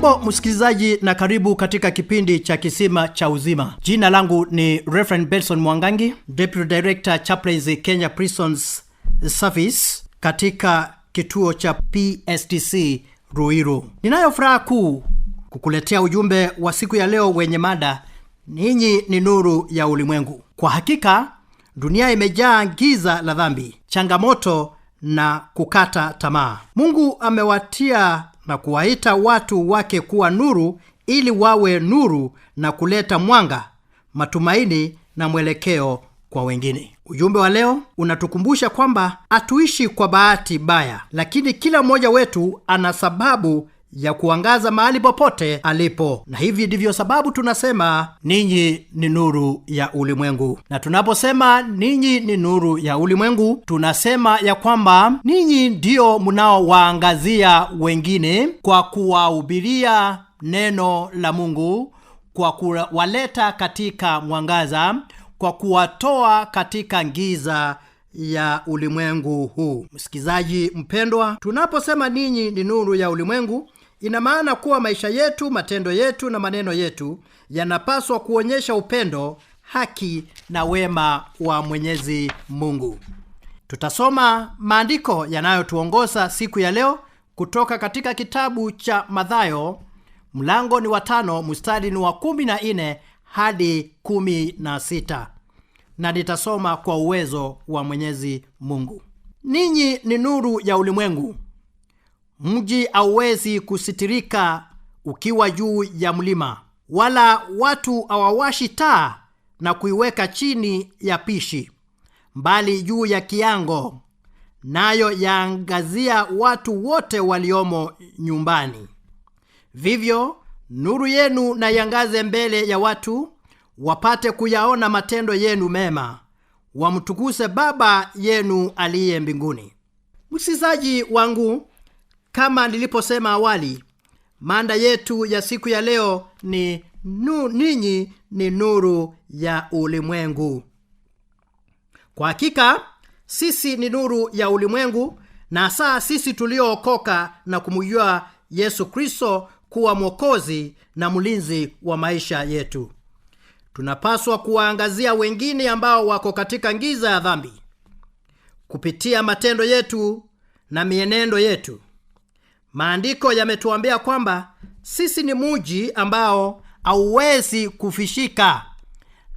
Hujambo msikilizaji na karibu katika kipindi cha Kisima cha Uzima. Jina langu ni Reverend Benson Mwangangi, Deputy Director Chaplains Kenya Prisons Service katika kituo cha PSTC Ruiru. Ninayo furaha kuu kukuletea ujumbe wa siku ya leo wenye mada ninyi ni nuru ya ulimwengu. Kwa hakika dunia imejaa giza la dhambi, changamoto na kukata tamaa. Mungu amewatia na kuwaita watu wake kuwa nuru ili wawe nuru na kuleta mwanga, matumaini na mwelekeo kwa wengine. Ujumbe wa leo unatukumbusha kwamba hatuishi kwa bahati mbaya, lakini kila mmoja wetu ana sababu ya kuangaza mahali popote alipo. Na hivi ndivyo sababu tunasema ninyi ni nuru ya ulimwengu. Na tunaposema ninyi ni nuru ya ulimwengu, tunasema ya kwamba ninyi ndio mnaowaangazia wengine kwa kuwahubiria neno la Mungu, kwa kuwaleta katika mwangaza, kwa kuwatoa katika giza ya ulimwengu huu. Msikizaji mpendwa, tunaposema ninyi ni nuru ya ulimwengu, ina maana kuwa maisha yetu, matendo yetu na maneno yetu yanapaswa kuonyesha upendo, haki na wema wa Mwenyezi Mungu. Tutasoma maandiko yanayotuongoza siku ya leo kutoka katika kitabu cha Mathayo, mlango ni wa 5, mstari ni wa 14 hadi 16. Na nitasoma kwa uwezo wa Mwenyezi Mungu. Ninyi ni nuru ya ulimwengu. Mji hauwezi kusitirika ukiwa juu ya mlima, wala watu hawawashi taa na kuiweka chini ya pishi, bali juu ya kiango, nayo yaangazia watu wote waliomo nyumbani. Vivyo nuru yenu na iangaze mbele ya watu, wapate kuyaona matendo yenu mema, wamtukuse Baba yenu aliye mbinguni. Msikilizaji wangu, kama niliposema awali, mada yetu ya siku ya leo ni ninyi ni nuru ya ulimwengu. Kwa hakika sisi ni nuru ya ulimwengu, na hasa sisi tuliookoka na kumjua Yesu Kristo kuwa Mwokozi na mlinzi wa maisha yetu. Tunapaswa kuwaangazia wengine ambao wako katika giza ya dhambi kupitia matendo yetu na mienendo yetu. Maandiko yametuambia kwamba sisi ni mji ambao hauwezi kufishika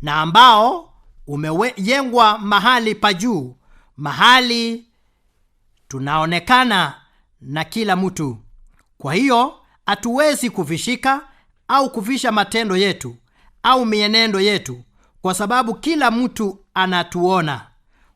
na ambao umejengwa mahali pa juu, mahali tunaonekana na kila mtu. Kwa hiyo hatuwezi kufishika au kufisha matendo yetu au mienendo yetu, kwa sababu kila mtu anatuona.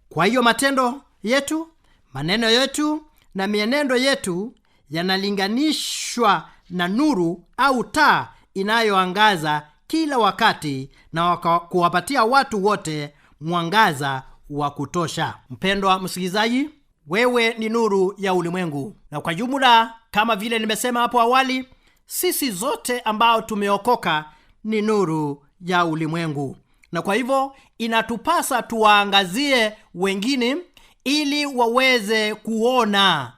Kwa hiyo matendo yetu, maneno yetu na mienendo yetu yanalinganishwa na nuru au taa inayoangaza kila wakati na kuwapatia watu wote mwangaza wa kutosha. Mpendwa msikilizaji, wewe ni nuru ya ulimwengu. Na kwa jumla, kama vile nimesema hapo awali, sisi zote ambao tumeokoka ni nuru ya ulimwengu. Na kwa hivyo inatupasa tuwaangazie wengine ili waweze kuona,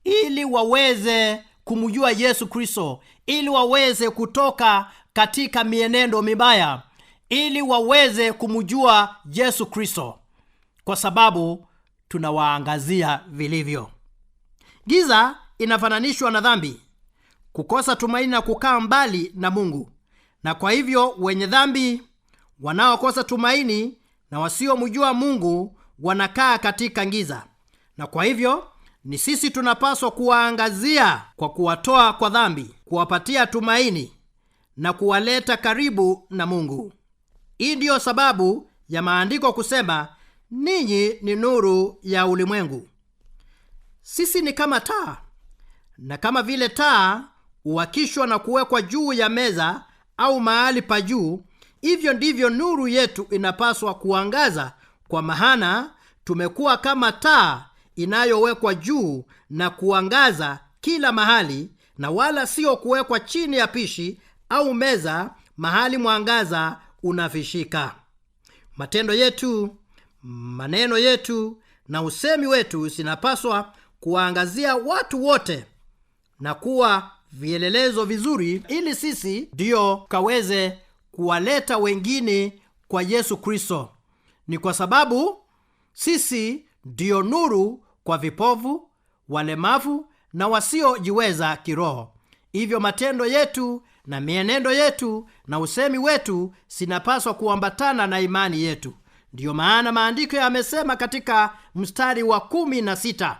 ili waweze kumjua Yesu Kristo, ili waweze kutoka katika mienendo mibaya, ili waweze kumjua Yesu Kristo, kwa sababu tunawaangazia vilivyo. Giza inafananishwa na dhambi, kukosa tumaini na kukaa mbali na Mungu. Na kwa hivyo wenye dhambi, wanaokosa tumaini na wasiomjua Mungu wanakaa katika giza. Na kwa hivyo ni sisi tunapaswa kuwaangazia kwa kuwatoa kwa dhambi, kuwapatia tumaini na kuwaleta karibu na Mungu. Hii ndiyo sababu ya maandiko kusema ninyi ni nuru ya ulimwengu. Sisi ni kama taa, na kama vile taa huwakishwa na kuwekwa juu ya meza au mahali pa juu, hivyo ndivyo nuru yetu inapaswa kuangaza, kwa maana tumekuwa kama taa inayowekwa juu na kuangaza kila mahali, na wala sio kuwekwa chini ya pishi au meza mahali mwangaza unafishika. Matendo yetu, maneno yetu na usemi wetu zinapaswa kuwaangazia watu wote na kuwa vielelezo vizuri, ili sisi ndio kaweze kuwaleta wengine kwa Yesu Kristo. Ni kwa sababu sisi ndio nuru kwa vipofu, walemavu na wasiojiweza kiroho. Hivyo matendo yetu na mienendo yetu na usemi wetu sinapaswa kuambatana na imani yetu. Ndiyo maana maandiko yamesema katika mstari wa 16,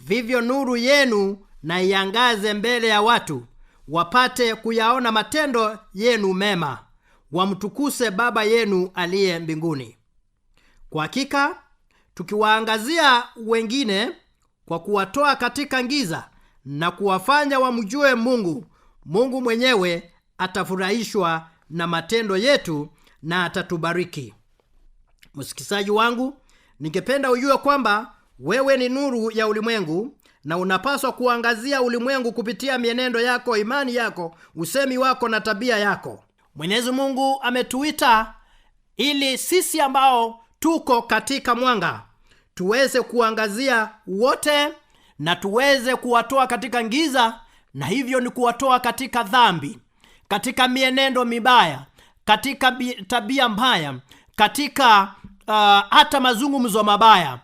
vivyo nuru yenu na iangaze mbele ya watu, wapate kuyaona matendo yenu mema, wamtukuse Baba yenu aliye mbinguni. Kwa hakika tukiwaangazia wengine kwa kuwatoa katika giza na kuwafanya wamjue Mungu, Mungu mwenyewe atafurahishwa na matendo yetu na atatubariki. Msikizaji wangu, ningependa ujue kwamba wewe ni nuru ya ulimwengu na unapaswa kuangazia ulimwengu kupitia mienendo yako, imani yako, usemi wako na tabia yako. Mwenyezi Mungu ametuita ili sisi ambao tuko katika mwanga tuweze kuangazia wote na tuweze kuwatoa katika giza, na hivyo ni kuwatoa katika dhambi, katika mienendo mibaya, katika tabia mbaya, katika hata mazungumzo mabaya.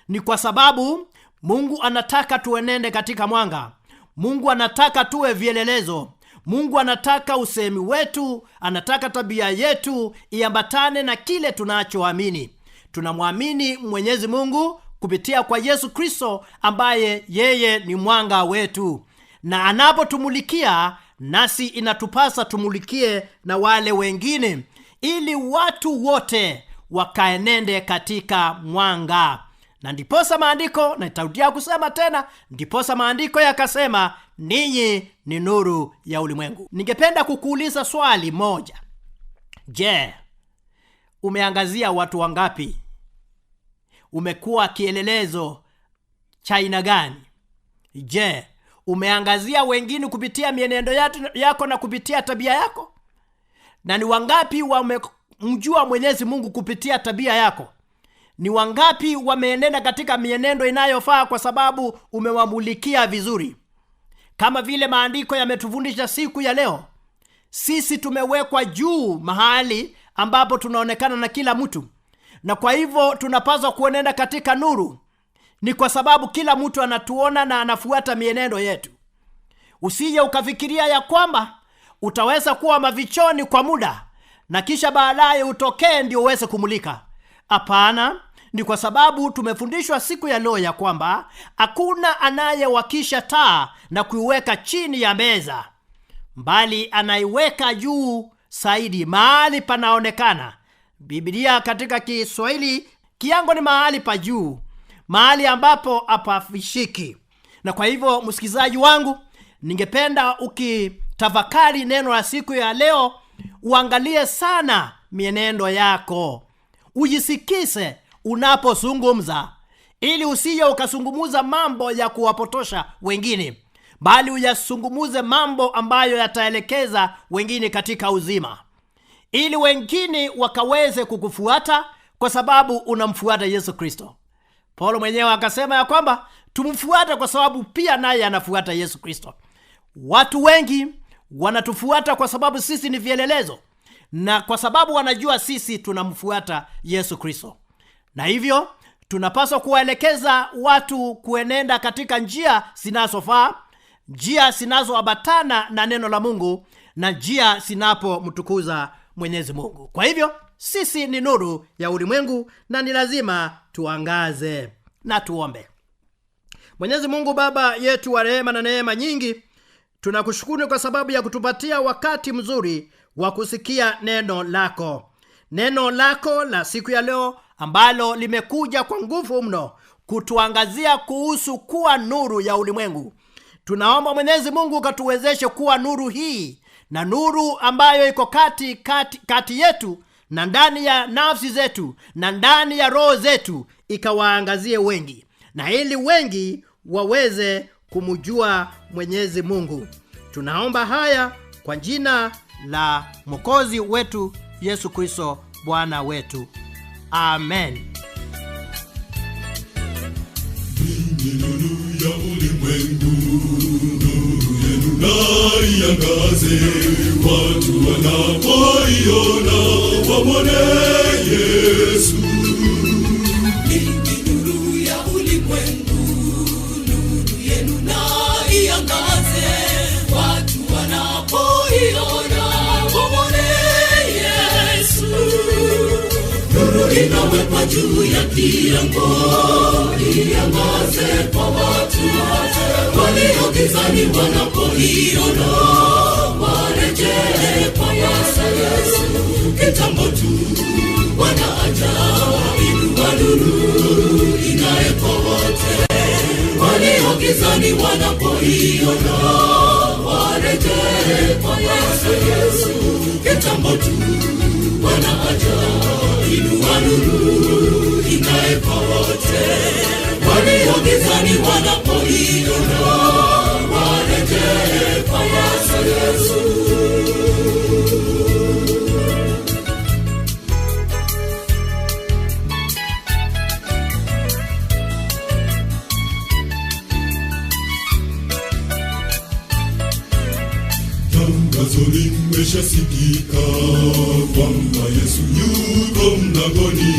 Ni kwa sababu Mungu anataka tuenende katika mwanga. Mungu anataka tuwe vielelezo. Mungu anataka usemi wetu, anataka tabia yetu iambatane na kile tunachoamini. Tunamwamini Mwenyezi Mungu kupitia kwa Yesu Kristo ambaye yeye ni mwanga wetu, na anapotumulikia nasi inatupasa tumulikie na wale wengine, ili watu wote wakaenende katika mwanga. Na ndiposa maandiko, na nitarudia kusema tena, ndiposa maandiko yakasema ninyi ni nuru ya ulimwengu. Ningependa kukuuliza swali moja. Je, umeangazia watu wangapi? Umekuwa kielelezo cha aina gani? Je, umeangazia wengine kupitia mienendo yako na kupitia tabia yako? Na ni wangapi wamemjua Mwenyezi Mungu kupitia tabia yako? Ni wangapi wameenenda katika mienendo inayofaa kwa sababu umewamulikia vizuri? Kama vile maandiko yametufundisha siku ya leo, sisi tumewekwa juu mahali ambapo tunaonekana na kila mtu, na kwa hivyo tunapaswa kuenenda katika nuru. Ni kwa sababu kila mtu anatuona na anafuata mienendo yetu. Usije ukafikiria ya kwamba utaweza kuwa mavichoni kwa muda na kisha baadaye utokee ndio uweze kumulika. Hapana, ni kwa sababu tumefundishwa siku ya leo ya kwamba hakuna anayewakisha taa na kuiweka chini ya meza, bali anaiweka juu zaidi, mahali panaonekana. Biblia katika Kiswahili kiango ni mahali pa juu, mahali ambapo hapafishiki. Na kwa hivyo msikizaji wangu, ningependa ukitafakari neno la siku ya leo, uangalie sana mienendo yako. Ujisikise unapozungumza, ili usije ukazungumza mambo ya kuwapotosha wengine, bali uyasungumuze mambo ambayo yataelekeza wengine katika uzima, ili wengine wakaweze kukufuata kwa sababu unamfuata Yesu Kristo. Paulo mwenyewe akasema ya kwamba tumfuate kwa sababu pia naye anafuata Yesu Kristo. Watu wengi wanatufuata kwa sababu sisi ni vielelezo, na kwa sababu wanajua sisi tunamfuata Yesu Kristo. Na hivyo tunapaswa kuwaelekeza watu kuenenda katika njia zinazofaa, njia zinazoambatana na neno la Mungu, na njia zinapomtukuza Mwenyezi Mungu. Kwa hivyo sisi ni nuru ya ulimwengu na ni lazima tuangaze. Na tuombe. Mwenyezi Mungu Baba yetu wa rehema na neema nyingi, tunakushukuru kwa sababu ya kutupatia wakati mzuri wa kusikia neno lako. Neno lako la siku ya leo ambalo limekuja kwa nguvu mno kutuangazia kuhusu kuwa nuru ya ulimwengu. Tunaomba Mwenyezi Mungu katuwezeshe kuwa nuru hii, na nuru ambayo iko kati yetu na ndani ya nafsi zetu na ndani ya roho zetu, ikawaangazie wengi, na ili wengi waweze kumjua Mwenyezi Mungu. Tunaomba haya kwa jina la Mwokozi wetu Yesu Kristo Bwana wetu. Amen. Nuru ya ulimwengu, nuru yenu na iangaze, watu wanapoiona wamwone Yesu. Mimi nuru ya ulimwengu, nuru yenu na iangaze, watu wanapoiona wamwone Yesu. Nuru inawekwa juu ya kiango, iangaze kwa watu wote, walio gizani wanapoiona warejee kwa Yesu. Kitambo tu wanaajabu, inua nuru ing'ae kwa wote, walio gizani wanapoiona warejee kwa Yesu. Kitambo tu wanaajabu, inua nuru ing'ae kwa wote, walio gizani wanapoiona warejee kwa Yesu. Tangazo limeshasikika kwamba Yesu yuko mlangoni,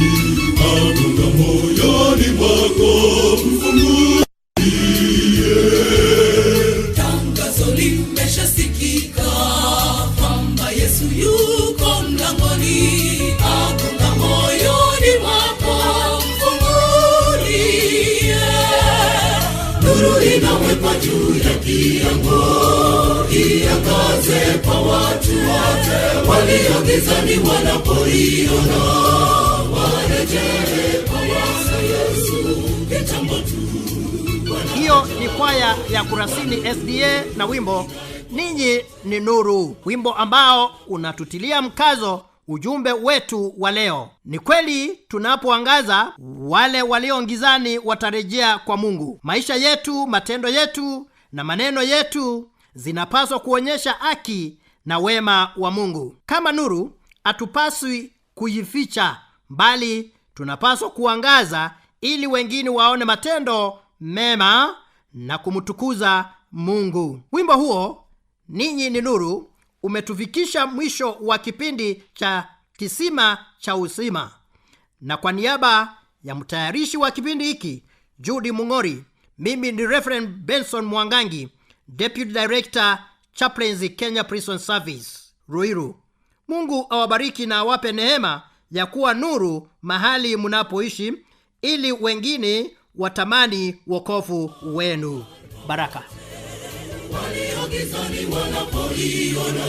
agonga moyoni mwako, mfungulie. Tangazo limeshasikika kwamba Yesu yuko mlangoni, agonga moyoni mwako, mfungulie. Nuru inawekwa juu ya kiango, iangaze kwa watu wote, walio gizani wanapoiona warejee kwa Yesu. Kitambo tu. Hiyo ni kwaya ya Kurasini SDA na wimbo Ninyi ni Nuru, wimbo ambao unatutilia mkazo ujumbe wetu wa leo. Ni kweli tunapoangaza, wale walio gizani watarejea kwa Mungu. Maisha yetu, matendo yetu na maneno yetu zinapaswa kuonyesha haki na wema wa Mungu. Kama nuru, hatupaswi kujificha, bali tunapaswa kuangaza ili wengine waone matendo mema na kumtukuza Mungu. Wimbo huo Ninyi ni Nuru umetufikisha mwisho wa kipindi cha Kisima cha Uzima. Na kwa niaba ya mtayarishi wa kipindi hiki Judy Mungori, mimi ni Reverend Benson Mwangangi, Deputy Director Chaplains Kenya Prison Service, Ruiru. Mungu awabariki na awape neema ya kuwa nuru mahali mnapoishi, ili wengine watamani wokovu wenu. Baraka. Walio gizani wanapoiona